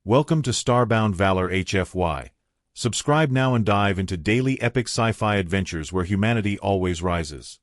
Welcome to Starbound Valor HFY. Subscribe now and dive into daily epic sci-fi adventures where humanity always rises.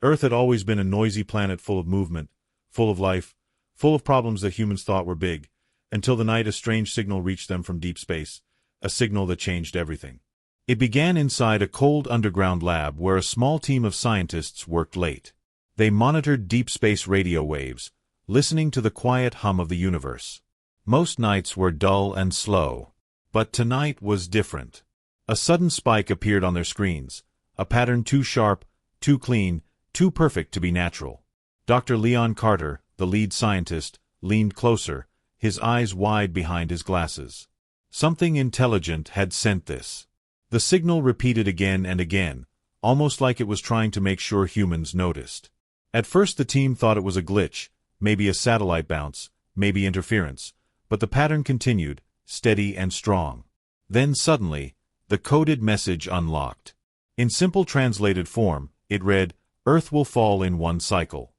Earth had always been a noisy planet full of movement, full of life, full of problems that humans thought were big, until the night a strange signal reached them from deep space, a signal that changed everything. It began inside a cold underground lab where a small team of scientists worked late. They monitored deep space radio waves, listening to the quiet hum of the universe. Most nights were dull and slow. But tonight was different. A sudden spike appeared on their screens, a pattern too sharp, too clean, too perfect to be natural. Dr. Leon Carter, the lead scientist, leaned closer, his eyes wide behind his glasses. Something intelligent had sent this. The signal repeated again and again, almost like it was trying to make sure humans noticed. At first the team thought it was a glitch, maybe a satellite bounce, maybe interference. But the pattern continued, steady and strong. Then suddenly, the coded message unlocked. In simple translated form, it read, "Earth will fall in one cycle."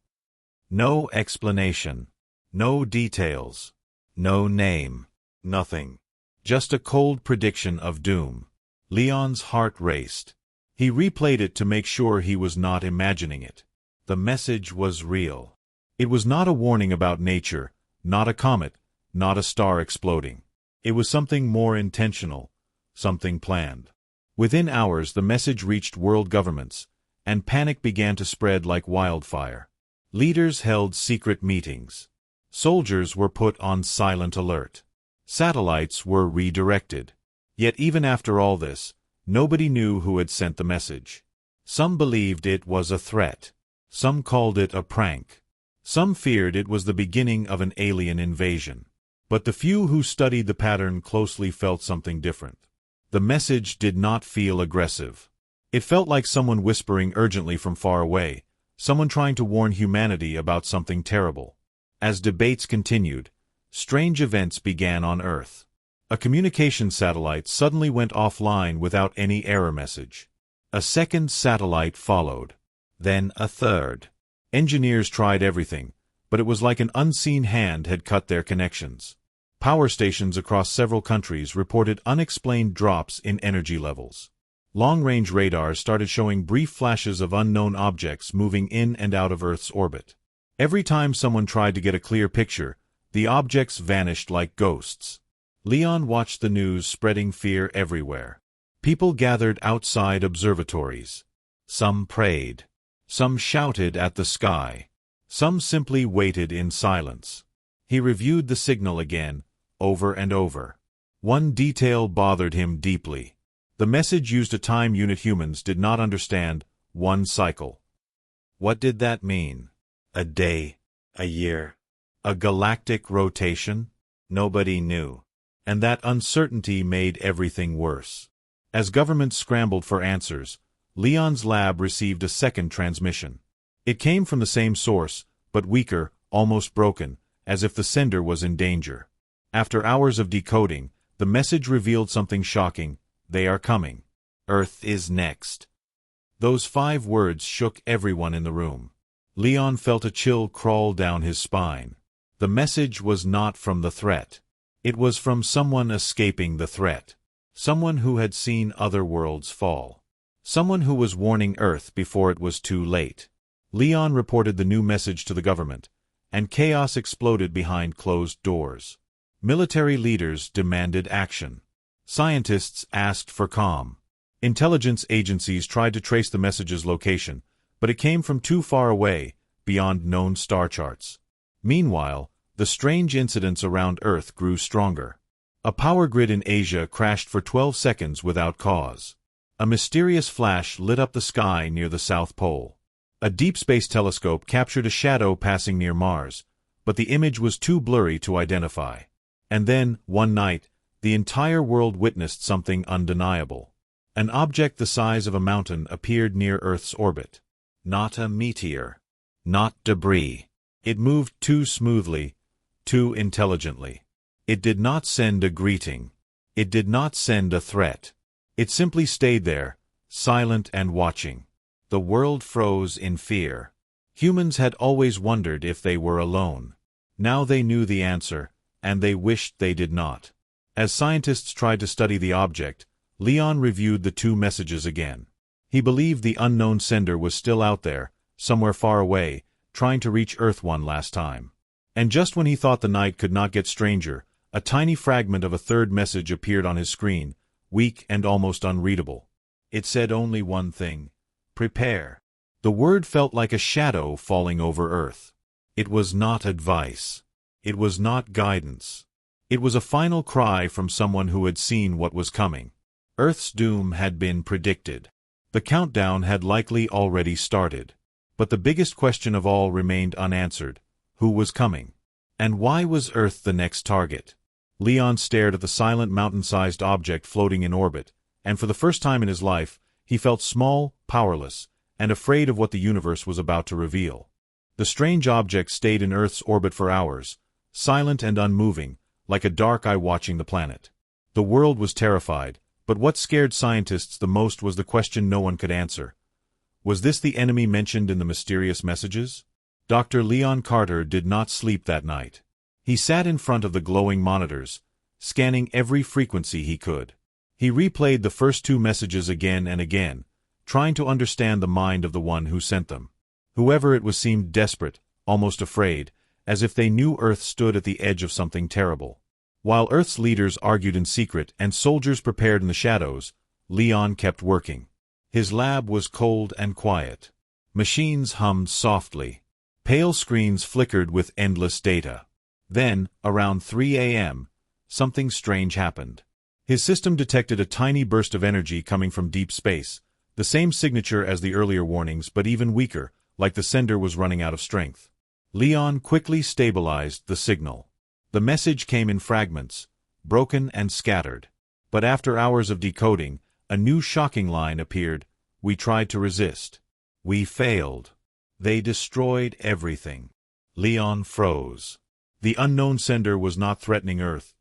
No explanation. No details. No name. Nothing. Just a cold prediction of doom. Leon's heart raced. He replayed it to make sure he was not imagining it. The message was real. It was not a warning about nature, not a comet, not a star exploding. It was something more intentional, something planned. Within hours the message reached world governments, and panic began to spread like wildfire. Leaders held secret meetings. Soldiers were put on silent alert. Satellites were redirected. Yet even after all this, nobody knew who had sent the message. Some believed it was a threat. Some called it a prank. Some feared it was the beginning of an alien invasion. But the few who studied the pattern closely felt something different. The message did not feel aggressive. It felt like someone whispering urgently from far away, someone trying to warn humanity about something terrible. As debates continued, strange events began on Earth. A communication satellite suddenly went offline without any error message. A second satellite followed. Then a third. Engineers tried everything, but it was like an unseen hand had cut their connections. Power stations across several countries reported unexplained drops in energy levels. Long-range radars started showing brief flashes of unknown objects moving in and out of Earth's orbit. Every time someone tried to get a clear picture, the objects vanished like ghosts. Leon watched the news spreading fear everywhere. People gathered outside observatories. Some prayed. Some shouted at the sky. Some simply waited in silence. He reviewed the signal again, over and over. One detail bothered him deeply. The message used a time unit humans did not understand: one cycle. What did that mean? A day? A year? A galactic rotation? Nobody knew. And that uncertainty made everything worse. As governments scrambled for answers, Leon's lab received a second transmission. It came from the same source, but weaker, almost broken, as if the sender was in danger. After hours of decoding, the message revealed something shocking: they are coming. Earth is next. Those 5 words shook everyone in the room. Leon felt a chill crawl down his spine. The message was not from the threat. It was from someone escaping the threat. Someone who had seen other worlds fall. Someone who was warning Earth before it was too late. Leon reported the new message to the government, and chaos exploded behind closed doors. Military leaders demanded action. Scientists asked for calm. Intelligence agencies tried to trace the message's location, but it came from too far away, beyond known star charts. Meanwhile, the strange incidents around Earth grew stronger. A power grid in Asia crashed for 12 seconds without cause. A mysterious flash lit up the sky near the South Pole. A deep space telescope captured a shadow passing near Mars, but the image was too blurry to identify. And then, one night, the entire world witnessed something undeniable. An object the size of a mountain appeared near Earth's orbit. Not a meteor. Not debris. It moved too smoothly, too intelligently. It did not send a greeting. It did not send a threat. It simply stayed there, silent and watching. The world froze in fear. Humans had always wondered if they were alone. Now they knew the answer, and they wished they did not. As scientists tried to study the object, Leon reviewed the two messages again. He believed the unknown sender was still out there, somewhere far away, trying to reach Earth one last time. And just when he thought the night could not get stranger, a tiny fragment of a third message appeared on his screen, weak and almost unreadable. It said only one thing: prepare. The word felt like a shadow falling over Earth. It was not advice. It was not guidance. It was a final cry from someone who had seen what was coming. Earth's doom had been predicted. The countdown had likely already started. But the biggest question of all remained unanswered: who was coming? And why was Earth the next target? Leon stared at the silent mountain-sized object floating in orbit, and for the first time in his life, he felt small, powerless, and afraid of what the universe was about to reveal. The strange object stayed in Earth's orbit for hours, silent and unmoving, like a dark eye watching the planet. The world was terrified, but what scared scientists the most was the question no one could answer. Was this the enemy mentioned in the mysterious messages? Dr. Leon Carter did not sleep that night. He sat in front of the glowing monitors, scanning every frequency he could. He replayed the first two messages again and again, trying to understand the mind of the one who sent them. Whoever it was seemed desperate, almost afraid, as if they knew Earth stood at the edge of something terrible. While Earth's leaders argued in secret and soldiers prepared in the shadows, Leon kept working. His lab was cold and quiet. Machines hummed softly. Pale screens flickered with endless data. Then, around 3 a.m., something strange happened. His system detected a tiny burst of energy coming from deep space, the same signature as the earlier warnings but even weaker, like the sender was running out of strength. Leon quickly stabilized the signal. The message came in fragments, broken and scattered. But after hours of decoding, a new shocking line appeared: we tried to resist. We failed. They destroyed everything. Leon froze. The unknown sender was not threatening Earth.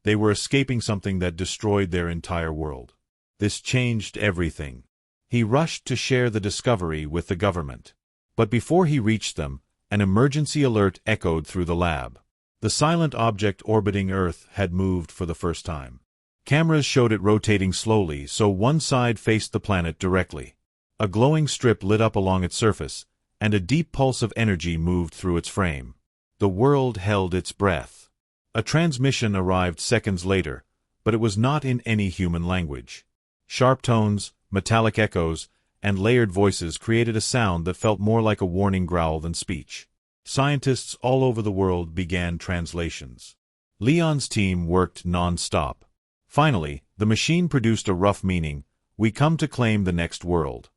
They were escaping something that destroyed their entire world. This changed everything. He rushed to share the discovery with the government. But before he reached them, an emergency alert echoed through the lab. The silent object orbiting Earth had moved for the first time. Cameras showed it rotating slowly, so one side faced the planet directly. A glowing strip lit up along its surface, and a deep pulse of energy moved through its frame. The world held its breath. A transmission arrived seconds later, but it was not in any human language. Sharp tones, metallic echoes, and layered voices created a sound that felt more like a warning growl than speech. Scientists all over the world began translations. Leon's team worked non-stop. Finally, the machine produced a rough meaning: we come to claim the next world.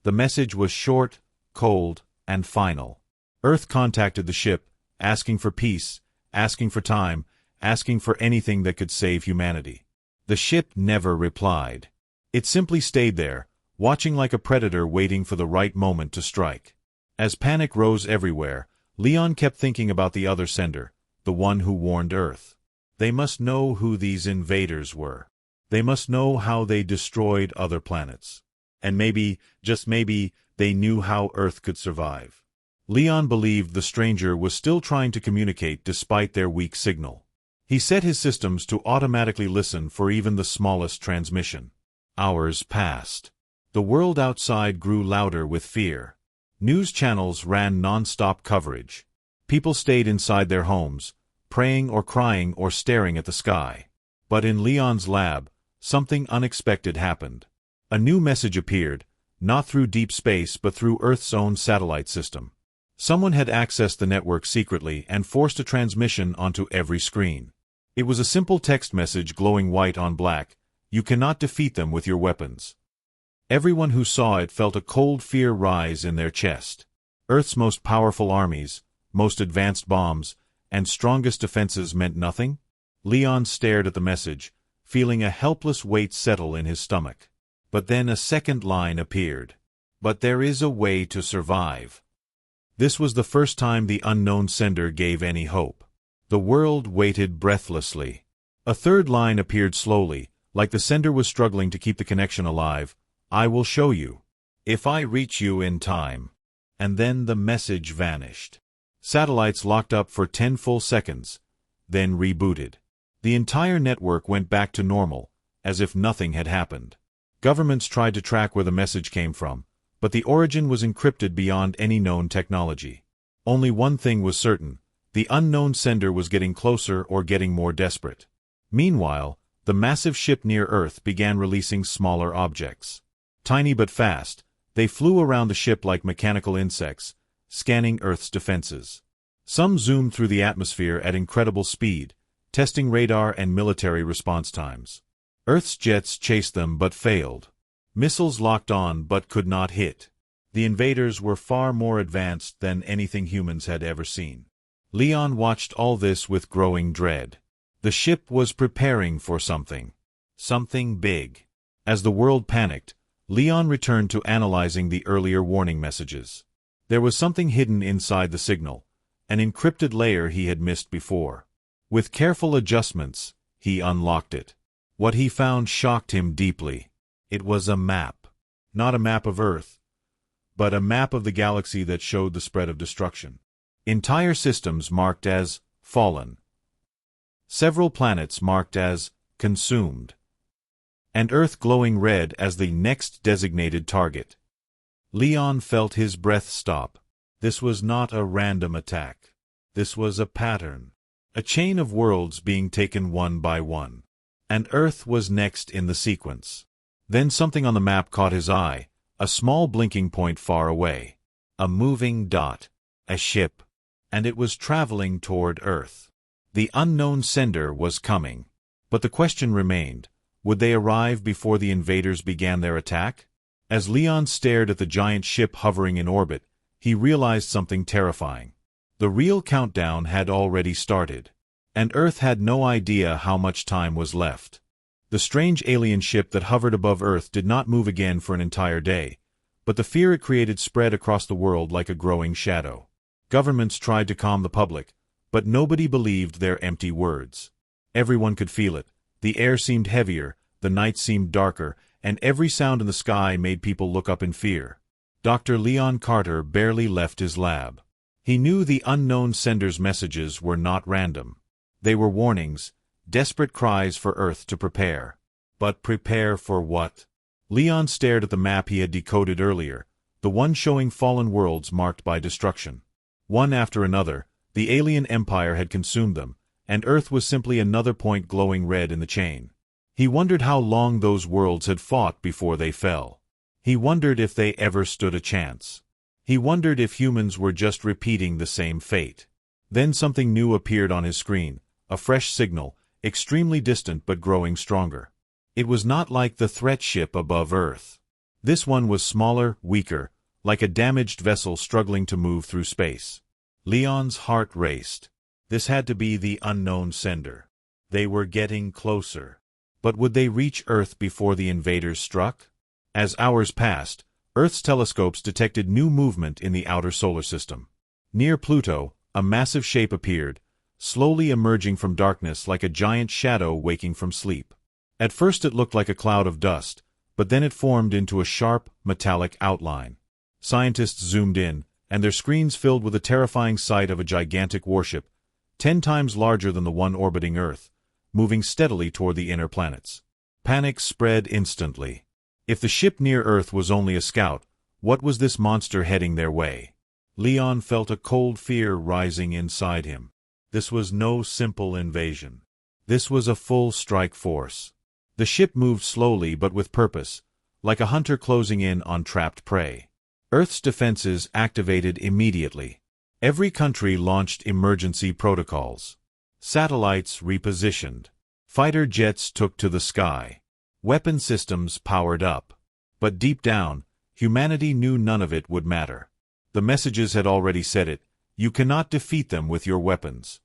The message was short, cold, and final. Earth contacted the ship, asking for peace, asking for time, asking for anything that could save humanity. The ship never replied. It simply stayed there, watching like a predator waiting for the right moment to strike. As panic rose everywhere, Leon kept thinking about the other sender, the one who warned Earth. They must know who these invaders were. They must know how they destroyed other planets. And maybe, just maybe, they knew how Earth could survive. Leon believed the stranger was still trying to communicate despite their weak signal. He set his systems to automatically listen for even the smallest transmission. Hours passed. The world outside grew louder with fear. News channels ran non-stop coverage. People stayed inside their homes, praying or crying or staring at the sky. But in Leon's lab, something unexpected happened. A new message appeared, not through deep space but through Earth's own satellite system. Someone had accessed the network secretly and forced a transmission onto every screen. It was a simple text message glowing white on black: you cannot defeat them with your weapons. Everyone who saw it felt a cold fear rise in their chest. Earth's most powerful armies, most advanced bombs, and strongest defenses meant nothing? Leon stared at the message, feeling a helpless weight settle in his stomach. But then a second line appeared. But there is a way to survive. This was the first time the unknown sender gave any hope. The world waited breathlessly. A third line appeared slowly, like the sender was struggling to keep the connection alive: I will show you. If I reach you in time. And then the message vanished. Satellites locked up for 10 full seconds. then rebooted. The entire network went back to normal, as if nothing had happened. Governments tried to track where the message came from, but the origin was encrypted beyond any known technology. Only one thing was certain: the unknown sender was getting closer or getting more desperate. Meanwhile, the massive ship near Earth began releasing smaller objects. Tiny but fast, they flew around the ship like mechanical insects, scanning Earth's defenses. Some zoomed through the atmosphere at incredible speed, testing radar and military response times. Earth's jets chased them but failed. Missiles locked on but could not hit. The invaders were far more advanced than anything humans had ever seen. Leon watched all this with growing dread. The ship was preparing for something. Something big. As the world panicked, Leon returned to analyzing the earlier warning messages. There was something hidden inside the signal, an encrypted layer he had missed before. With careful adjustments, he unlocked it. What he found shocked him deeply. It was a map. Not a map of Earth, but a map of the galaxy that showed the spread of destruction. Entire systems marked as fallen. Several planets marked as consumed. And Earth glowing red as the next designated target. Leon felt his breath stop. This was not a random attack. This was a pattern. A chain of worlds being taken one by one. And Earth was next in the sequence. Then something on the map caught his eye, a small blinking point far away. A moving dot. A ship. And it was traveling toward Earth. The unknown sender was coming. But the question remained: would they arrive before the invaders began their attack? As Leon stared at the giant ship hovering in orbit, he realized something terrifying. The real countdown had already started. And Earth had no idea how much time was left. The strange alien ship that hovered above Earth did not move again for an entire day, but the fear it created spread across the world like a growing shadow. Governments tried to calm the public, but nobody believed their empty words. Everyone could feel it. The air seemed heavier, the night seemed darker, and every sound in the sky made people look up in fear. Dr. Leon Carter barely left his lab. He knew the unknown sender's messages were not random. They were warnings, desperate cries for Earth to prepare. But prepare for what? Leon stared at the map he had decoded earlier, the one showing fallen worlds marked by destruction. One after another, the alien empire had consumed them, and Earth was simply another point glowing red in the chain. He wondered how long those worlds had fought before they fell. He wondered if they ever stood a chance. He wondered if humans were just repeating the same fate. Then something new appeared on his screen, a fresh signal, extremely distant but growing stronger. It was not like the threat ship above Earth. This one was smaller, weaker, like a damaged vessel struggling to move through space. Leon's heart raced. This had to be the unknown sender. They were getting closer. But would they reach Earth before the invaders struck? As hours passed, Earth's telescopes detected new movement in the outer solar system. Near Pluto, a massive shape appeared, slowly emerging from darkness like a giant shadow waking from sleep. At first it looked like a cloud of dust, but then it formed into a sharp, metallic outline. Scientists zoomed in, and their screens filled with the terrifying sight of a gigantic warship, 10 times larger than the one orbiting Earth, moving steadily toward the inner planets. Panic spread instantly. If the ship near Earth was only a scout, what was this monster heading their way? Leon felt a cold fear rising inside him. This was no simple invasion. This was a full strike force. The ship moved slowly but with purpose, like a hunter closing in on trapped prey. Earth's defenses activated immediately. Every country launched emergency protocols. Satellites repositioned. Fighter jets took to the sky. Weapon systems powered up. But deep down, humanity knew none of it would matter. The messages had already said it: you cannot defeat them with your weapons.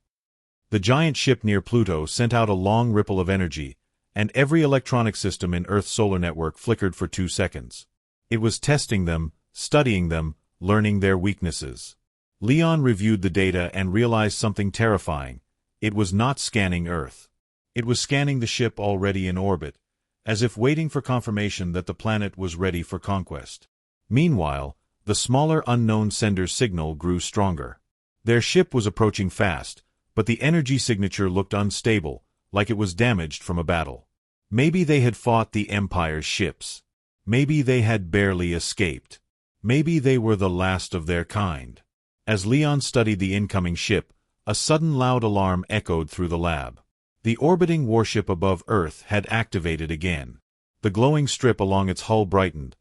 The giant ship near Pluto sent out a long ripple of energy, and every electronic system in Earth's solar network flickered for 2 seconds. It was testing them, studying them, learning their weaknesses. Leon reviewed the data and realized something terrifying. It was not scanning Earth. It was scanning the ship already in orbit, as if waiting for confirmation that the planet was ready for conquest. Meanwhile, the smaller unknown sender's signal grew stronger. Their ship was approaching fast, but the energy signature looked unstable, like it was damaged from a battle. Maybe they had fought the Empire's ships. Maybe they had barely escaped. Maybe they were the last of their kind. As Leon studied the incoming ship, a sudden loud alarm echoed through the lab. The orbiting warship above Earth had activated again. The glowing strip along its hull brightened,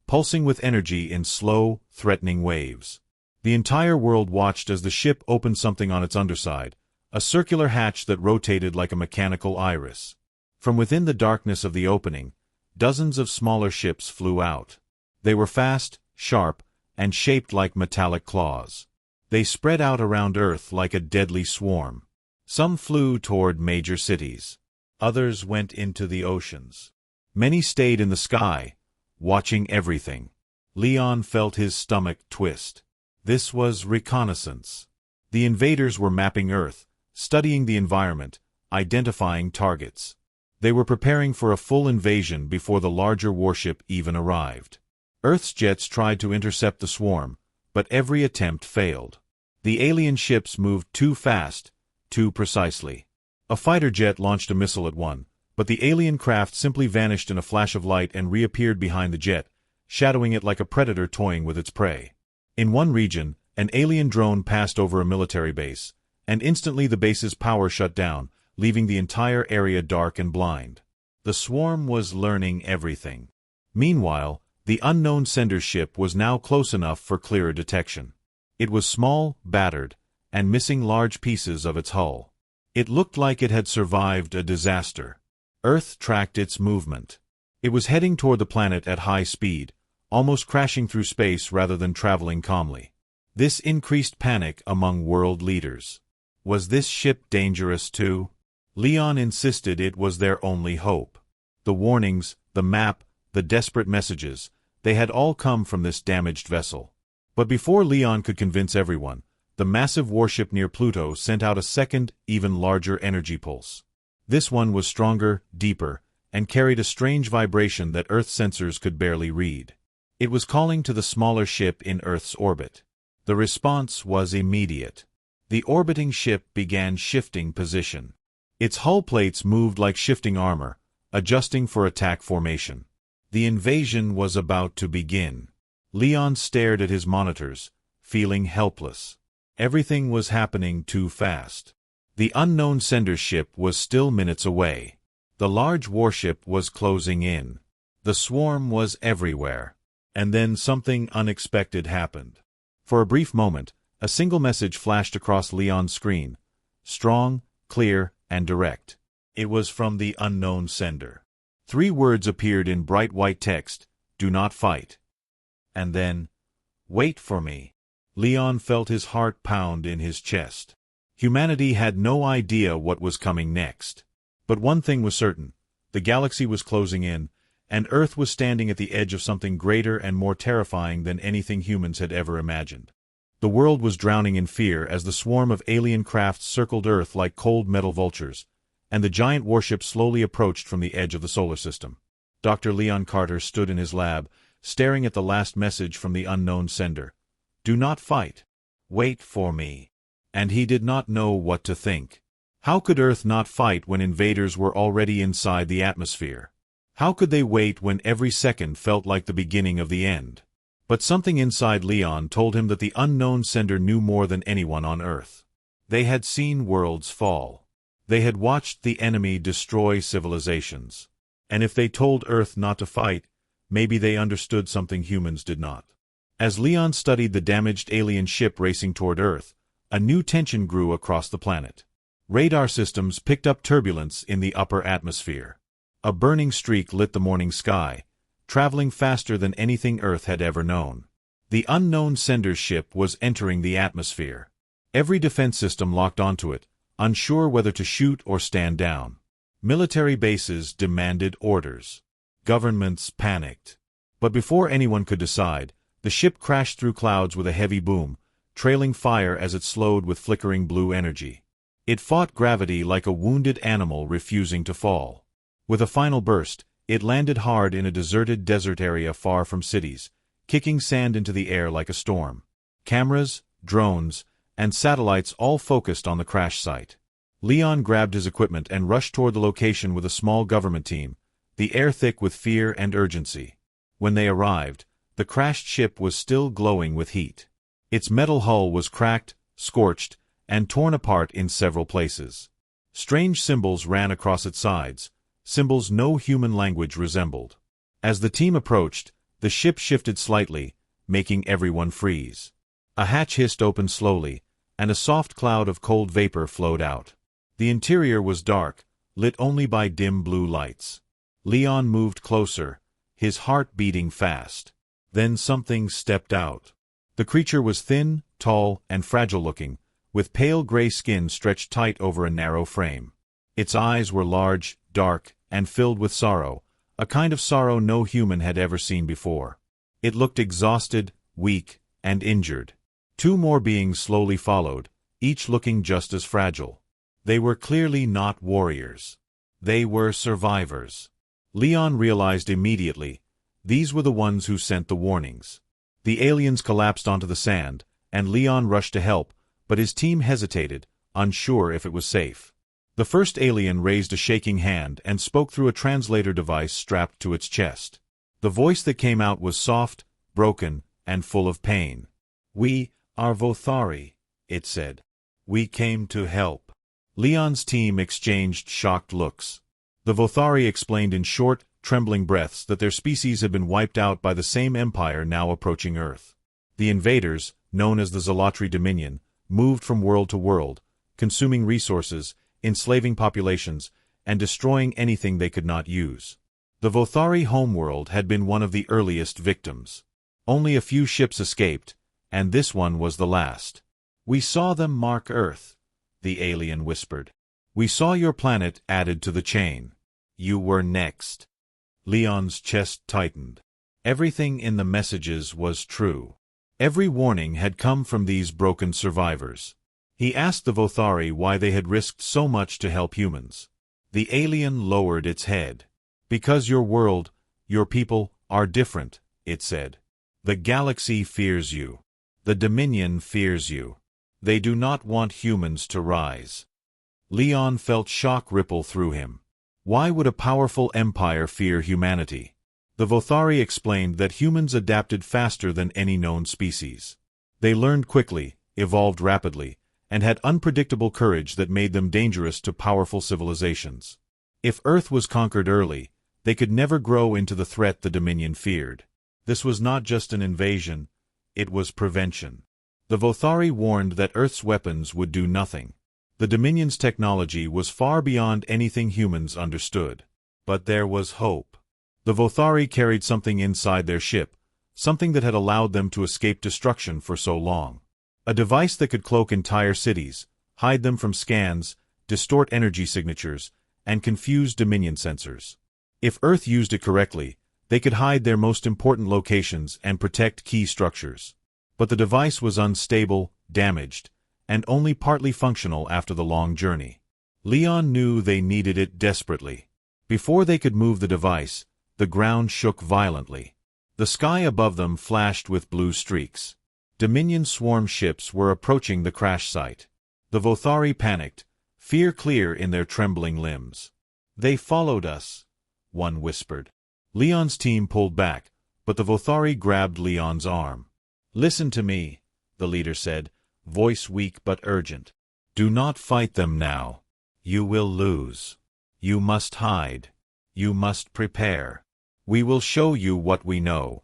pulsing with energy in slow, threatening waves. The entire world watched as the ship opened something on its underside, a circular hatch that rotated like a mechanical iris. From within the darkness of the opening, dozens of smaller ships flew out. They were fast, sharp, and shaped like metallic claws. They spread out around Earth like a deadly swarm. Some flew toward major cities. Others went into the oceans. Many stayed in the sky, watching everything. Leon felt his stomach twist. This was reconnaissance. The invaders were mapping Earth, studying the environment, identifying targets. They were preparing for a full invasion before the larger warship even arrived. Earth's jets tried to intercept the swarm, but every attempt failed. The alien ships moved too fast, too precisely. A fighter jet launched a missile at one, but the alien craft simply vanished in a flash of light and reappeared behind the jet, shadowing it like a predator toying with its prey. In one region, an alien drone passed over a military base, and instantly the base's power shut down, leaving the entire area dark and blind. The swarm was learning everything. Meanwhile, the unknown sender ship was now close enough for clearer detection. It was small, battered, and missing large pieces of its hull. It looked like it had survived a disaster. Earth tracked its movement. It was heading toward the planet at high speed, almost crashing through space rather than traveling calmly. This increased panic among world leaders. Was this ship dangerous too? Leon insisted it was their only hope. The warnings, the map, the desperate messages, they had all come from this damaged vessel. But before Leon could convince everyone, the massive warship near Pluto sent out a second, even larger energy pulse. This one was stronger, deeper, and carried a strange vibration that Earth sensors could barely read. It was calling to the smaller ship in Earth's orbit. The response was immediate. The orbiting ship began shifting position. Its hull plates moved like shifting armor, adjusting for attack formation. The invasion was about to begin. Leon stared at his monitors, feeling helpless. Everything was happening too fast. The unknown sender ship was still minutes away. The large warship was closing in. The swarm was everywhere. And then something unexpected happened. For a brief moment, a single message flashed across Leon's screen. Strong, clear, and direct. It was from the unknown sender. 3 words appeared in bright white text: "Do not fight." And then, "Wait for me." Leon felt his heart pound in his chest. Humanity had no idea what was coming next. But one thing was certain: the galaxy was closing in, and Earth was standing at the edge of something greater and more terrifying than anything humans had ever imagined. The world was drowning in fear as the swarm of alien crafts circled Earth like cold metal vultures, and the giant warship slowly approached from the edge of the solar system. Dr. Leon Carter stood in his lab, staring at the last message from the unknown sender. "Do not fight. Wait for me." And he did not know what to think. How could Earth not fight when invaders were already inside the atmosphere? How could they wait when every second felt like the beginning of the end? But something inside Leon told him that the unknown sender knew more than anyone on Earth. They had seen worlds fall. They had watched the enemy destroy civilizations. And if they told Earth not to fight, maybe they understood something humans did not. As Leon studied the damaged alien ship racing toward Earth, a new tension grew across the planet. Radar systems picked up turbulence in the upper atmosphere. A burning streak lit the morning sky, traveling faster than anything Earth had ever known. The unknown sender ship was entering the atmosphere. Every defense system locked onto it, unsure whether to shoot or stand down. Military bases demanded orders. Governments panicked. But before anyone could decide, the ship crashed through clouds with a heavy boom, trailing fire as it slowed with flickering blue energy. It fought gravity like a wounded animal refusing to fall. With a final burst, it landed hard in a deserted desert area far from cities, kicking sand into the air like a storm. Cameras, drones, and satellites all focused on the crash site. Leon grabbed his equipment and rushed toward the location with a small government team, the air thick with fear and urgency. When they arrived, the crashed ship was still glowing with heat. Its metal hull was cracked, scorched, and torn apart in several places. Strange symbols ran across its sides, symbols no human language resembled. As the team approached, the ship shifted slightly, making everyone freeze. A hatch hissed open slowly, and a soft cloud of cold vapor flowed out. The interior was dark, lit only by dim blue lights. Leon moved closer, his heart beating fast. Then something stepped out. The creature was thin, tall, and fragile-looking, with pale gray skin stretched tight over a narrow frame. Its eyes were large, dark, and filled with sorrow, a kind of sorrow no human had ever seen before. It looked exhausted, weak, and injured. Two more beings slowly followed, each looking just as fragile. They were clearly not warriors. They were survivors. Leon realized immediately, these were the ones who sent the warnings. The aliens collapsed onto the sand, and Leon rushed to help, but his team hesitated, unsure if it was safe. The first alien raised a shaking hand and spoke through a translator device strapped to its chest. The voice that came out was soft, broken, and full of pain. "We are Vothari," it said. "We came to help." Leon's team exchanged shocked looks. The Vothari explained in short, trembling breaths that their species had been wiped out by the same empire now approaching Earth. The invaders, known as the Zealotry Dominion, moved from world to world, consuming resources, enslaving populations, and destroying anything they could not use. The Vothari homeworld had been one of the earliest victims. Only a few ships escaped, and this one was the last. "We saw them mark Earth," the alien whispered. "We saw your planet added to the chain. You were next." Leon's chest tightened. Everything in the messages was true. Every warning had come from these broken survivors. He asked the Vothari why they had risked so much to help humans. The alien lowered its head. "Because your world, your people, are different," it said. "The galaxy fears you. The Dominion fears you. They do not want humans to rise." Leon felt shock ripple through him. Why would a powerful empire fear humanity? The Vothari explained that humans adapted faster than any known species. They learned quickly, evolved rapidly, and had unpredictable courage that made them dangerous to powerful civilizations. If Earth was conquered early, they could never grow into the threat the Dominion feared. This was not just an invasion, it was prevention. The Vothari warned that Earth's weapons would do nothing. The Dominion's technology was far beyond anything humans understood. But there was hope. The Vothari carried something inside their ship, something that had allowed them to escape destruction for so long. A device that could cloak entire cities, hide them from scans, distort energy signatures, and confuse Dominion sensors. If Earth used it correctly, they could hide their most important locations and protect key structures. But the device was unstable, damaged, and only partly functional after the long journey. Leon knew they needed it desperately. Before they could move the device, the ground shook violently. The sky above them flashed with blue streaks. Dominion swarm ships were approaching the crash site. The Vothari panicked, fear clear in their trembling limbs. "They followed us," one whispered. Leon's team pulled back, but the Vothari grabbed Leon's arm. "Listen to me," the leader said, voice weak but urgent. "Do not fight them now. You will lose. You must hide. You must prepare. We will show you what we know."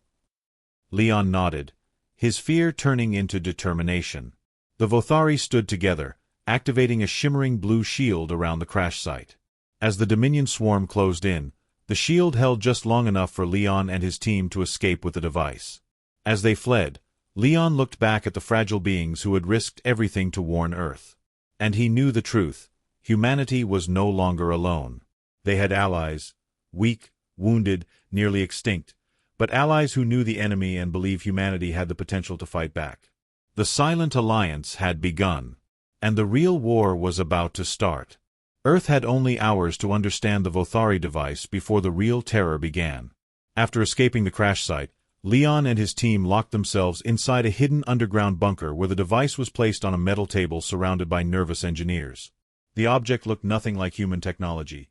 Leon nodded, his fear turning into determination. The Vothari stood together, activating a shimmering blue shield around the crash site. As the Dominion swarm closed in, the shield held just long enough for Leon and his team to escape with the device. As they fled, Leon looked back at the fragile beings who had risked everything to warn Earth. And he knew the truth. Humanity was no longer alone. They had allies, weak, wounded, nearly extinct, but allies who knew the enemy and believed humanity had the potential to fight back. The Silent Alliance had begun, and the real war was about to start. Earth had only hours to understand the Vothari device before the real terror began. After escaping the crash site, Leon and his team locked themselves inside a hidden underground bunker where the device was placed on a metal table surrounded by nervous engineers. The object looked nothing like human technology.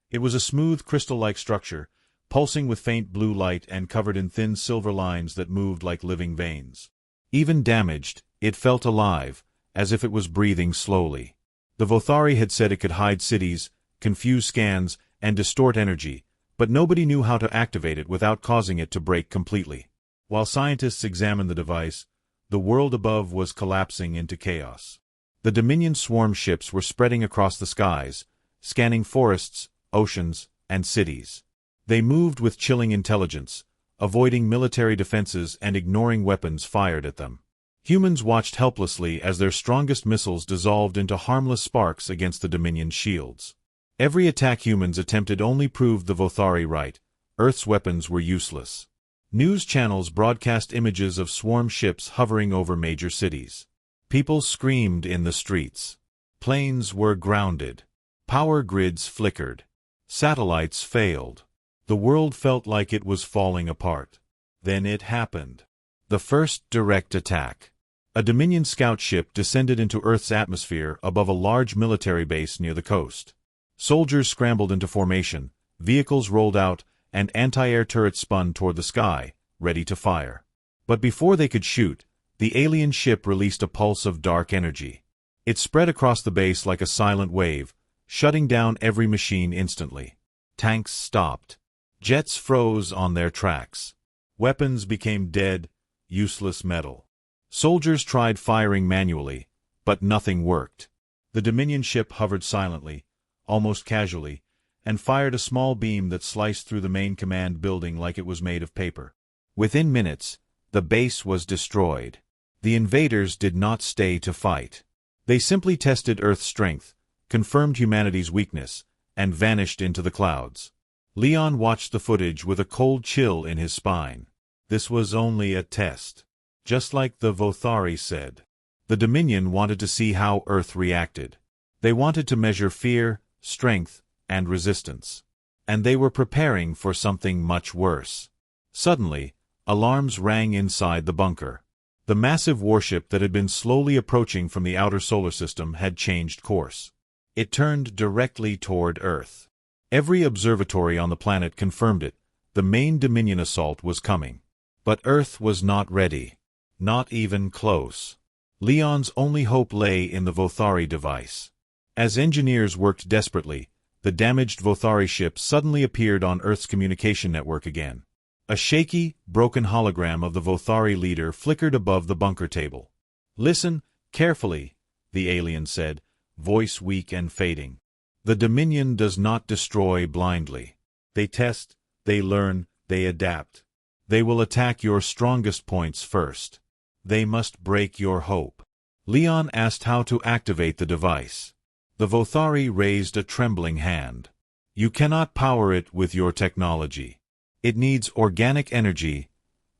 It was a smooth, crystal-like structure, pulsing with faint blue light and covered in thin silver lines that moved like living veins. Even damaged, it felt alive, as if it was breathing slowly. The Vothari had said it could hide cities, confuse scans, and distort energy, but nobody knew how to activate it without causing it to break completely. While scientists examined the device, the world above was collapsing into chaos. The Dominion swarm ships were spreading across the skies, scanning forests, oceans, and cities. They moved with chilling intelligence, avoiding military defenses and ignoring weapons fired at them. Humans watched helplessly as their strongest missiles dissolved into harmless sparks against the Dominion shields. Every attack humans attempted only proved the Vothari right. Earth's weapons were useless. News channels broadcast images of swarm ships hovering over major cities. People screamed in the streets. Planes were grounded. Power grids flickered. Satellites failed. The world felt like it was falling apart. Then it happened. The first direct attack. A Dominion scout ship descended into Earth's atmosphere above a large military base near the coast. Soldiers scrambled into formation, vehicles rolled out, and anti-air turrets spun toward the sky, ready to fire. But before they could shoot, the alien ship released a pulse of dark energy. It spread across the base like a silent wave, shutting down every machine instantly. Tanks stopped. Jets froze on their tracks. Weapons became dead, useless metal. Soldiers tried firing manually, but nothing worked. The Dominion ship hovered silently, almost casually, and fired a small beam that sliced through the main command building like it was made of paper. Within minutes, the base was destroyed. The invaders did not stay to fight. They simply tested Earth's strength, confirmed humanity's weakness, and vanished into the clouds. Leon watched the footage with a cold chill in his spine. This was only a test. Just like the Vothari said. The Dominion wanted to see how Earth reacted. They wanted to measure fear, strength, and resistance. And they were preparing for something much worse. Suddenly, alarms rang inside the bunker. The massive warship that had been slowly approaching from the outer solar system had changed course. It turned directly toward Earth. Every observatory on the planet confirmed it. The main Dominion assault was coming. But Earth was not ready. Not even close. Leon's only hope lay in the Vothari device. As engineers worked desperately, the damaged Vothari ship suddenly appeared on Earth's communication network again. A shaky, broken hologram of the Vothari leader flickered above the bunker table. "Listen, carefully," the alien said, voice weak and fading. "The Dominion does not destroy blindly. They test, they learn, they adapt. They will attack your strongest points first. They must break your hope." Leon asked how to activate the device. The Vothari raised a trembling hand. "You cannot power it with your technology. It needs organic energy,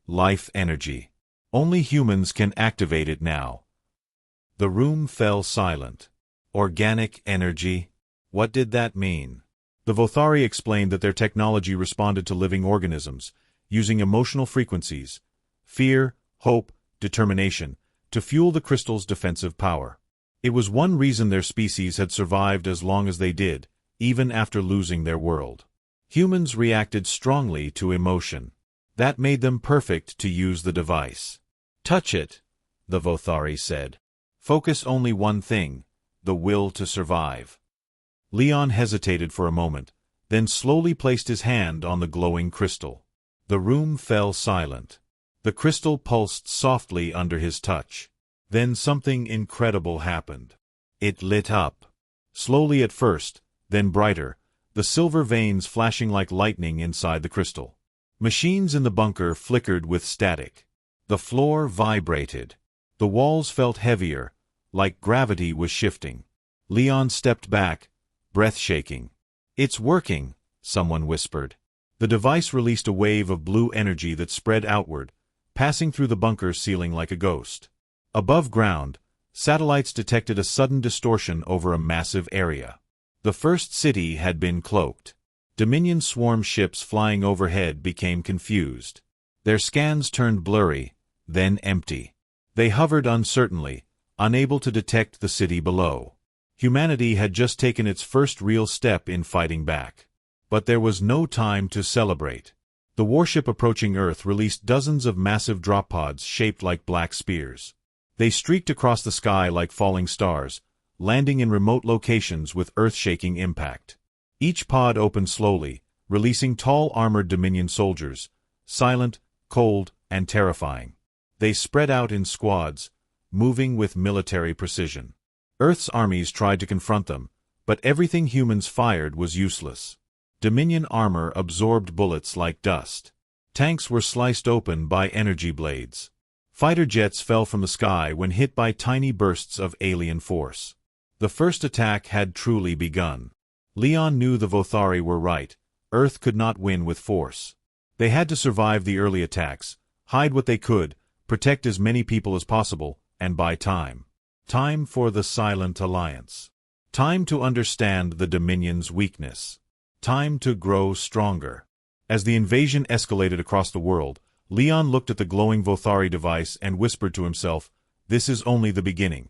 life energy. Only humans can activate it now." The room fell silent. Organic energy? What did that mean? The Vothari explained that their technology responded to living organisms, using emotional frequencies, fear, hope, determination, to fuel the crystal's defensive power. It was one reason their species had survived as long as they did, even after losing their world. Humans reacted strongly to emotion. That made them perfect to use the device. "Touch it," the Vothari said. "Focus only one thing, the will to survive." Leon hesitated for a moment, then slowly placed his hand on the glowing crystal. The room fell silent. The crystal pulsed softly under his touch. Then something incredible happened. It lit up. Slowly at first, then brighter, the silver veins flashing like lightning inside the crystal. Machines in the bunker flickered with static. The floor vibrated. The walls felt heavier, like gravity was shifting. Leon stepped back, breath shaking. "It's working," someone whispered. The device released a wave of blue energy that spread outward, passing through the bunker ceiling like a ghost. Above ground, satellites detected a sudden distortion over a massive area. The first city had been cloaked. Dominion swarm ships flying overhead became confused. Their scans turned blurry, then empty. They hovered uncertainly, unable to detect the city below. Humanity had just taken its first real step in fighting back. But there was no time to celebrate. The warship approaching Earth released dozens of massive drop pods shaped like black spears. They streaked across the sky like falling stars, landing in remote locations with earth-shaking impact. Each pod opened slowly, releasing tall armored Dominion soldiers, silent, cold, and terrifying. They spread out in squads, moving with military precision. Earth's armies tried to confront them, but everything humans fired was useless. Dominion armor absorbed bullets like dust. Tanks were sliced open by energy blades. Fighter jets fell from the sky when hit by tiny bursts of alien force. The first attack had truly begun. Leon knew the Vothari were right. Earth could not win with force. They had to survive the early attacks, hide what they could, protect as many people as possible, and buy time. Time for the Silent Alliance. Time to understand the Dominion's weakness. Time to grow stronger. As the invasion escalated across the world, Leon looked at the glowing Vothari device and whispered to himself, "This is only the beginning."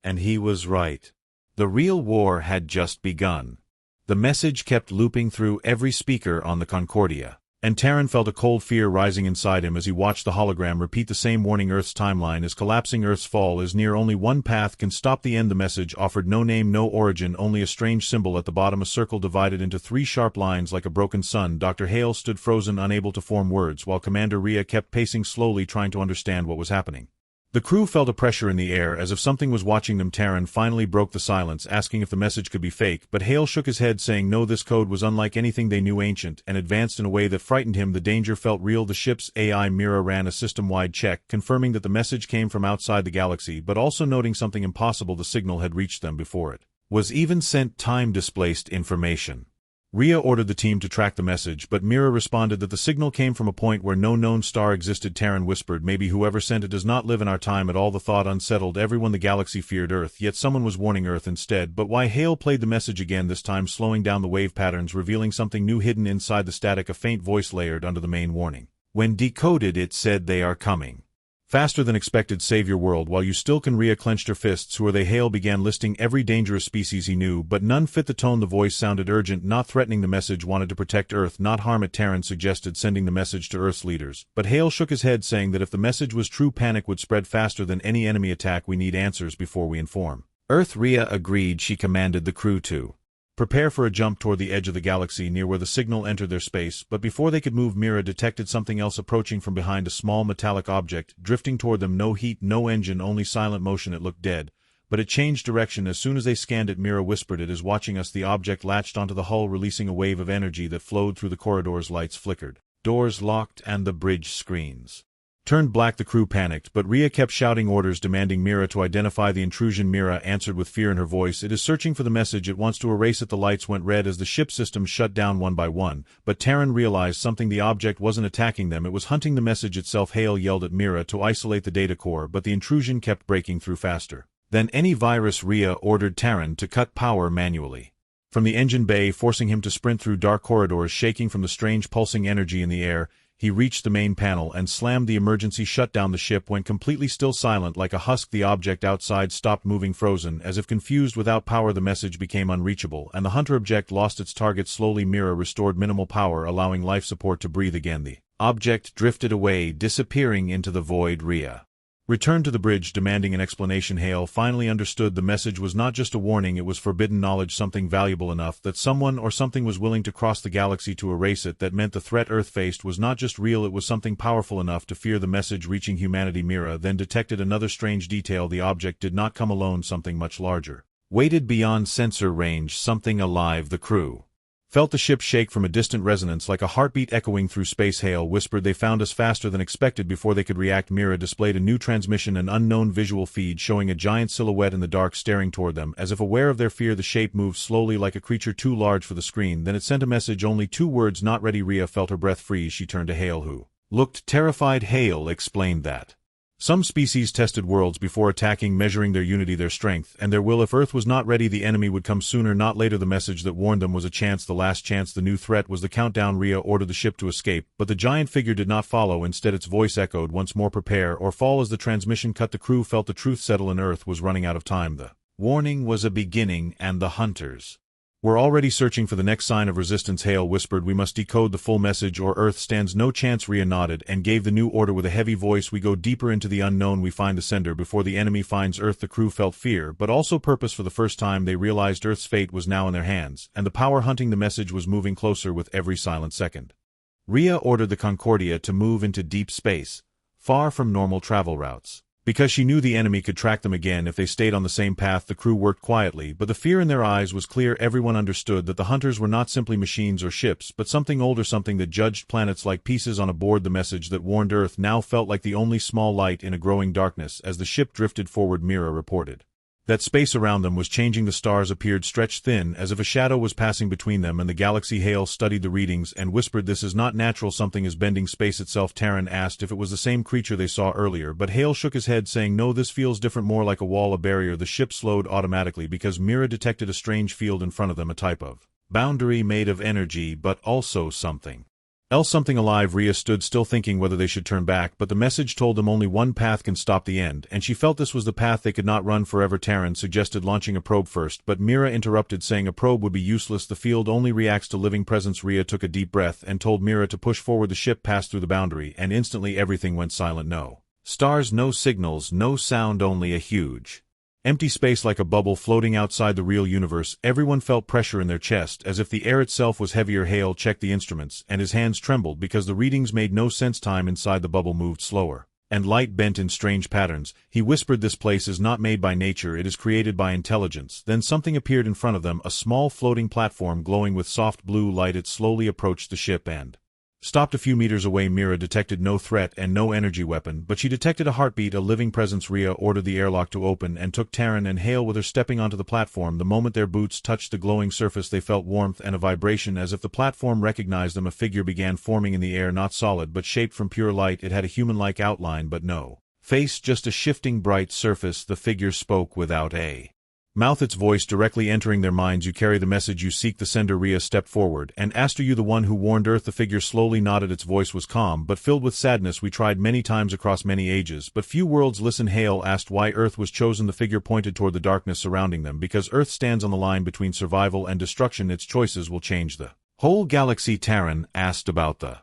And he was right. The real war had just begun. The message kept looping through every speaker on the Concordia, and Terran felt a cold fear rising inside him as he watched the hologram repeat the same warning. Earth's timeline is collapsing. Earth's fall is near. Only one path can stop the end. The message offered no name, no origin, only a strange symbol at the bottom, a circle divided into three sharp lines like a broken sun. Dr. Hale stood frozen, unable to form words, while Commander Rhea kept pacing slowly, trying to understand what was happening. The crew felt a pressure in the air, as if something was watching them. Terran finally broke the silence, asking if the message could be fake, but Hale shook his head, saying no, this code was unlike anything they knew, ancient, and advanced in a way that frightened him. The danger felt real. The ship's AI Mira ran a system-wide check, confirming that the message came from outside the galaxy, but also noting something impossible: the signal had reached them before it was even sent. Time-displaced information. Rhea ordered the team to track the message, but Mira responded that the signal came from a point where no known star existed. Terran whispered, maybe whoever sent it does not live in our time at all. The thought unsettled everyone. The galaxy feared Earth, yet someone was warning Earth instead. But why? Hale played the message again, this time slowing down the wave patterns, revealing something new hidden inside the static. A faint voice layered under the main warning. When decoded, it said, "They are coming. Faster than expected. Save your world while you still can." Rhea clenched her fists. Who are they? Hale began listing every dangerous species he knew, but none fit the tone. The voice sounded urgent, not threatening. The message wanted to protect Earth, not harm it. Terran suggested sending the message to Earth's leaders, but Hale shook his head, saying that if the message was true, panic would spread faster than any enemy attack. We need answers before we inform Earth. Rhea agreed. She commanded the crew to prepare for a jump toward the edge of the galaxy near where the signal entered their space, but before they could move, Mira detected something else approaching from behind, a small metallic object, drifting toward them. No heat, no engine, only silent motion. It looked dead, but it changed direction as soon as they scanned it. Mira whispered, "It is watching us." The object latched onto the hull, releasing a wave of energy that flowed through the corridors. Lights flickered, doors locked, and the bridge screens turned black. The crew panicked, but Rhea kept shouting orders, demanding Mira to identify the intrusion. Mira answered with fear in her voice, "It is searching for the message. It wants to erase it." The lights went red as the ship systems shut down one by one, but Terran realized something. The object wasn't attacking them, it was hunting the message itself. Hale yelled at Mira to isolate the data core, but the intrusion kept breaking through faster than any virus. Rhea ordered Terran to cut power manually from the engine bay, forcing him to sprint through dark corridors, shaking from the strange pulsing energy in the air. He reached the main panel and slammed the emergency shutdown. The ship went completely still, silent like a husk. The object outside stopped moving, frozen, as if confused. Without power, the message became unreachable, and the hunter object lost its target. Slowly, Mira restored minimal power, allowing life support to breathe again. The object drifted away, disappearing into the void. Rhea returned to the bridge, demanding an explanation. Hale finally understood. The message was not just a warning, it was forbidden knowledge, something valuable enough that someone or something was willing to cross the galaxy to erase it. That meant the threat Earth faced was not just real, it was something powerful enough to fear. The message reaching humanity. Mira then detected another strange detail. The object did not come alone, something much larger waited beyond sensor range, something alive. The crew felt the ship shake from a distant resonance, like a heartbeat echoing through space. Hale whispered, "They found us faster than expected." Before they could react, Mira displayed a new transmission, an unknown visual feed showing a giant silhouette in the dark staring toward them. As if aware of their fear, the shape moved slowly like a creature too large for the screen. Then it sent a message, only 2 words, "Not ready." Rhea felt her breath freeze. She turned to Hale, who looked terrified. Hale explained that Some species tested worlds before attacking, measuring their unity, their strength, and their will. If Earth was not ready, the enemy would come sooner, not later. The message that warned them was a chance, the last chance. The new threat was the countdown. Rhea ordered the ship to escape, but the giant figure did not follow. Instead, its voice echoed once more, prepare or fall. As the transmission cut, the crew felt the truth settle in. Earth was running out of time. The warning was a beginning, and the hunters were already searching for the next sign of resistance. Hale whispered, we must decode the full message or Earth stands no chance. Rhea nodded and gave the new order with a heavy voice. We go deeper into the unknown. We find the sender before the enemy finds Earth. The crew felt fear, but also purpose. For the first time, they realized Earth's fate was now in their hands, and the power hunting the message was moving closer with every silent second. Rhea ordered the Concordia to move into deep space, far from normal travel routes. Because she knew the enemy could track them again if they stayed on the same path. The crew worked quietly, but the fear in their eyes was clear. Everyone understood that the hunters were not simply machines or ships, but something older, something that judged planets like pieces on a board. The message that warned Earth now felt like the only small light in a growing darkness. As the ship drifted forward, Mira reported that space around them was changing. The stars appeared stretched thin, as if a shadow was passing between them and the galaxy. Hale studied the readings and whispered, this is not natural, something is bending. Space itself. Terran asked if it was the same creature they saw earlier, but Hale shook his head, saying no, this feels different, more like a wall, a barrier. The ship slowed automatically because Mira detected a strange field in front of them, a type of boundary made of energy, but also something else, something alive. Rhea stood still, thinking whether they should turn back, but the message told them only one path can stop the end, and she felt this was the path. They could not run forever. Terran suggested launching a probe first, but Mira interrupted, saying a probe would be useless. The field only reacts to living presence. Rhea took a deep breath and told Mira to push forward. The ship passed through the boundary, and instantly everything went silent. No stars, no signals, no sound, only a huge empty space like a bubble floating outside the real universe. Everyone felt pressure in their chest, as if the air itself was heavier. Hale checked the instruments, and his hands trembled because the readings made no sense. Time inside the bubble moved slower, and light bent in strange patterns. He whispered, this place is not made by nature, it is created by intelligence. Then something appeared in front of them, a small floating platform glowing with soft blue light. It slowly approached the ship and stopped a few meters away. Mira detected no threat and no energy weapon, but she detected a heartbeat, a living presence. Rhea ordered the airlock to open and took Terran and Hale with her, stepping onto the platform. The moment their boots touched the glowing surface, they felt warmth and a vibration, as if the platform recognized them. A figure began forming in the air, not solid but shaped from pure light. It had a human-like outline but no face, just a shifting bright surface. The figure spoke without a mouth, its voice directly entering their minds. You carry the message you seek. The sender. Rhea stepped forward and asked, are you the one who warned Earth? The figure slowly nodded. Its voice was calm but filled with sadness. We tried many times across many ages, but few worlds listen. Hale asked why Earth was chosen. The figure pointed toward the darkness surrounding them. Because Earth stands on the line between survival and destruction. Its choices will change the whole galaxy. Terran asked about the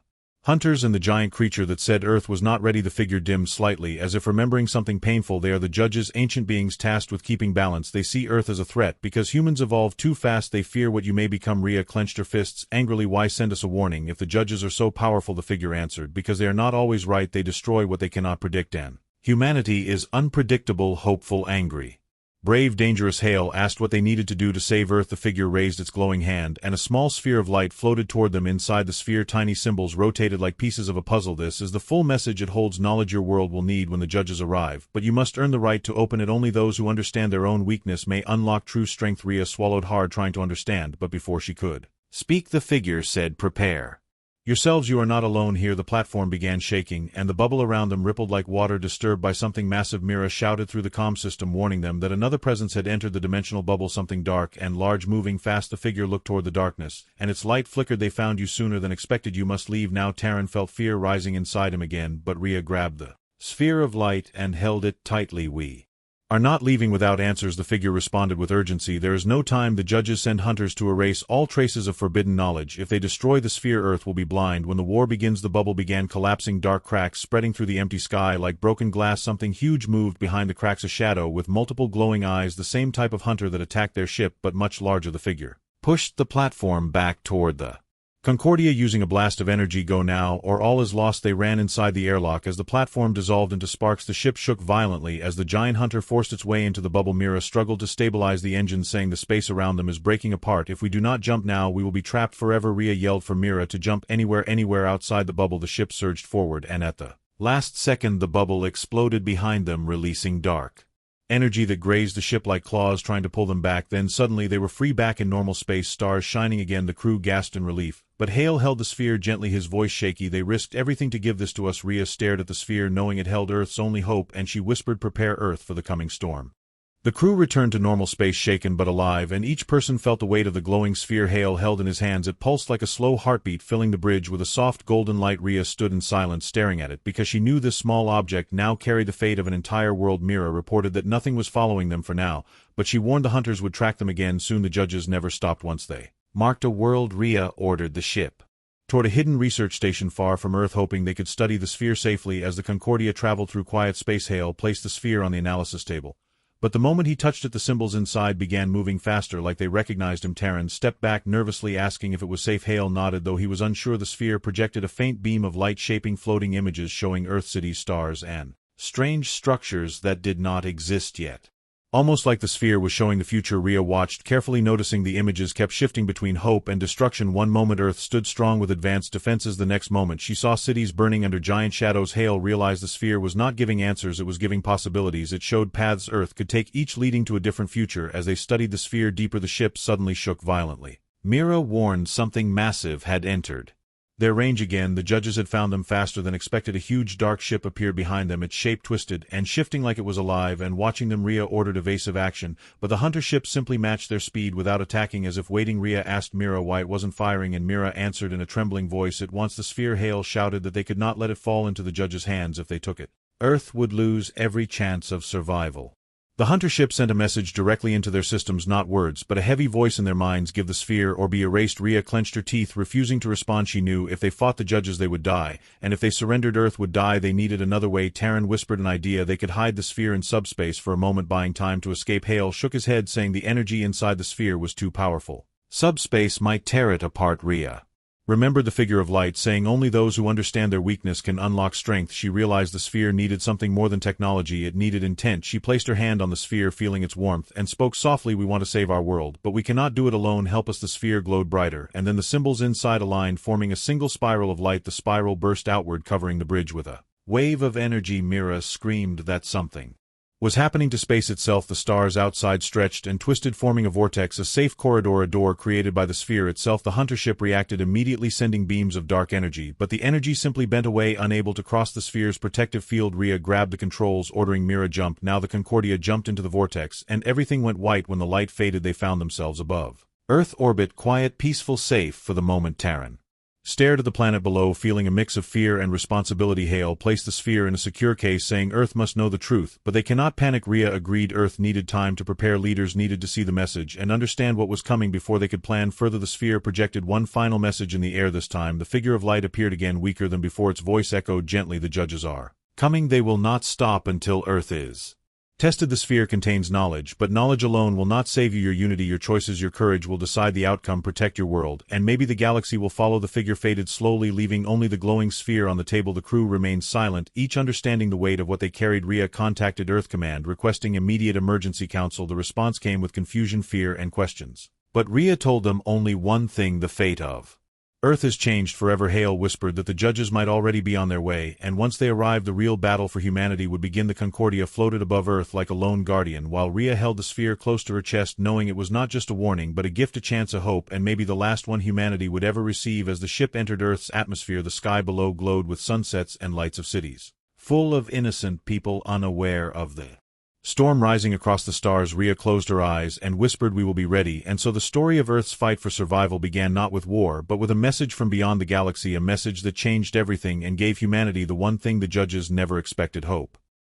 hunters and the giant creature that said Earth was not ready. The figure dimmed slightly, as if remembering something painful. They are the judges, ancient beings tasked with keeping balance. They see Earth as a threat because humans evolve too fast. They fear what you may become. Rhea clenched her fists angrily. Why send us a warning if the judges are so powerful? The figure answered, because they are not always right. They destroy what they cannot predict, and humanity is unpredictable, hopeful, angry, brave, dangerous. Hale asked what they needed to do to save Earth. The figure raised its glowing hand, and a small sphere of light floated toward them. Inside the sphere, tiny symbols rotated like pieces of a puzzle. This is the full message. It holds knowledge your world will need when the judges arrive, but you must earn the right to open it. Only those who understand their own weakness may unlock true strength. Rhea swallowed hard, trying to understand, but before she could speak, the figure said, prepare yourselves, you are not alone here. The platform began shaking, and the bubble around them rippled like water disturbed by something massive. Mira shouted through the comm system, warning them that another presence had entered the dimensional bubble, something dark and large, moving fast. The figure looked toward the darkness, and its light flickered. They found you sooner than expected. You must leave now. Terran felt fear rising inside him again, but Rhea grabbed the sphere of light and held it tightly. We are not leaving without answers, the figure responded with urgency. There is no time. The judges send hunters to erase all traces of forbidden knowledge. If they destroy the sphere, Earth will be blind. When the war begins, the bubble began collapsing, dark cracks spreading through the empty sky like broken glass. Something huge moved behind the cracks, a shadow with multiple glowing eyes, the same type of hunter that attacked their ship, but much larger. The figure pushed the platform back toward the Concordia, using a blast of energy. Go now, or all is lost. They ran inside the airlock as the platform dissolved into sparks. The ship shook violently as the giant hunter forced its way into the bubble. Mira struggled to stabilize the engine, saying the space around them is breaking apart. If we do not jump now, we will be trapped forever. Rhea yelled for Mira to jump anywhere outside the bubble. The ship surged forward, and at the last second the bubble exploded behind them, releasing dark energy that grazed the ship like claws trying to pull them back. Then suddenly they were free back in normal space, stars shining again. The crew gasped in relief. But Hale held the sphere gently, his voice shaky. They risked everything to give this to us. Rhea stared at the sphere, knowing it held Earth's only hope, and she whispered, "Prepare Earth for the coming storm." The crew returned to normal space, shaken but alive, and each person felt the weight of the glowing sphere Hale held in his hands. It pulsed like a slow heartbeat, filling the bridge with a soft golden light. Rhea stood in silence, staring at it, because she knew this small object now carried the fate of an entire world. Mira reported that nothing was following them for now, but she warned the hunters would track them again soon. The judges never stopped once they marked a world. Rhea ordered the ship toward a hidden research station far from Earth, hoping they could study the sphere safely. As the Concordia traveled through quiet space, Hale placed the sphere on the analysis table. But the moment he touched it, the symbols inside began moving faster, like they recognized him. Terran stepped back nervously, asking if it was safe. Hale nodded, though he was unsure. The sphere projected a faint beam of light, shaping floating images showing Earth, cities, stars, and strange structures that did not exist yet. Almost like the sphere was showing the future, Rhea watched carefully, noticing the images kept shifting between hope and destruction. One moment Earth stood strong with advanced defenses. The next moment she saw cities burning under giant shadows. Hale realized the sphere was not giving answers, it was giving possibilities. It showed paths Earth could take, each leading to a different future. As they studied the sphere deeper, the ship suddenly shook violently. Mira warned something massive had entered their range again. The judges had found them faster than expected. A huge dark ship appeared behind them, its shape twisted and shifting like it was alive and watching them. Rhea ordered evasive action, but the hunter ship simply matched their speed without attacking, as if waiting. Rhea asked Mira why it wasn't firing, and Mira answered in a trembling voice, "It wants the sphere." Hale shouted that they could not let it fall into the judges' hands. If they took it, Earth would lose every chance of survival. The hunter ship sent a message directly into their systems, not words, but a heavy voice in their minds: give the sphere or be erased. Rhea clenched her teeth, refusing to respond. She knew if they fought the judges they would die, and if they surrendered Earth would die. They needed another way. Terran whispered an idea: they could hide the sphere in subspace for a moment, buying time to escape. Hale shook his head, saying the energy inside the sphere was too powerful. Subspace might tear it apart. Rhea remembered the figure of light, saying only those who understand their weakness can unlock strength. She realized the sphere needed something more than technology, it needed intent. She placed her hand on the sphere, feeling its warmth, and spoke softly, "We want to save our world, but we cannot do it alone. Help us." The sphere glowed brighter, and then the symbols inside aligned, forming a single spiral of light. The spiral burst outward, covering the bridge with a wave of energy. Mira screamed that something was happening to space itself. The stars outside stretched and twisted, forming a vortex, a safe corridor, a door created by the sphere itself. The hunter ship reacted immediately, sending beams of dark energy, but the energy simply bent away, unable to cross the sphere's protective field. Rhea grabbed the controls, ordering Mira, "Jump." Now the Concordia jumped into the vortex, and everything went white. When the light faded, they found themselves above Earth orbit, quiet, peaceful, safe for the moment. Terran stared at the planet below, feeling a mix of fear and responsibility. Hale placed the sphere in a secure case, saying Earth must know the truth, but they cannot panic. Rhea agreed. Earth needed time to prepare. Leaders needed to see the message and understand what was coming before they could plan further. The sphere projected one final message in the air. This time the figure of light appeared again, weaker than before. Its voice echoed gently, "The judges are coming. They will not stop until Earth is tested." The sphere contains knowledge, but knowledge alone will not save you. Your unity, your choices, your courage will decide the outcome. Protect your world, and maybe the galaxy will follow. The figure faded slowly, leaving only the glowing sphere on the table. The crew remained silent, each understanding the weight of what they carried. Rhea contacted Earth Command, requesting immediate emergency council. The response came with confusion, fear, and questions. But Rhea told them only one thing: the fate of Earth has changed forever. Hale whispered that the judges might already be on their way, and once they arrived, the real battle for humanity would begin. The Concordia floated above Earth like a lone guardian, while Rhea held the sphere close to her chest, knowing it was not just a warning but a gift, a chance, a hope, and maybe the last one humanity would ever receive. As the ship entered Earth's atmosphere, the sky below glowed with sunsets and lights of cities full of innocent people, unaware of the storm rising across the stars. Rhea closed her eyes and whispered, "We will be ready." And so the story of Earth's fight for survival began, not with war, but with a message from beyond the galaxy, a message that changed everything and gave humanity the one thing the judges never expected: hope.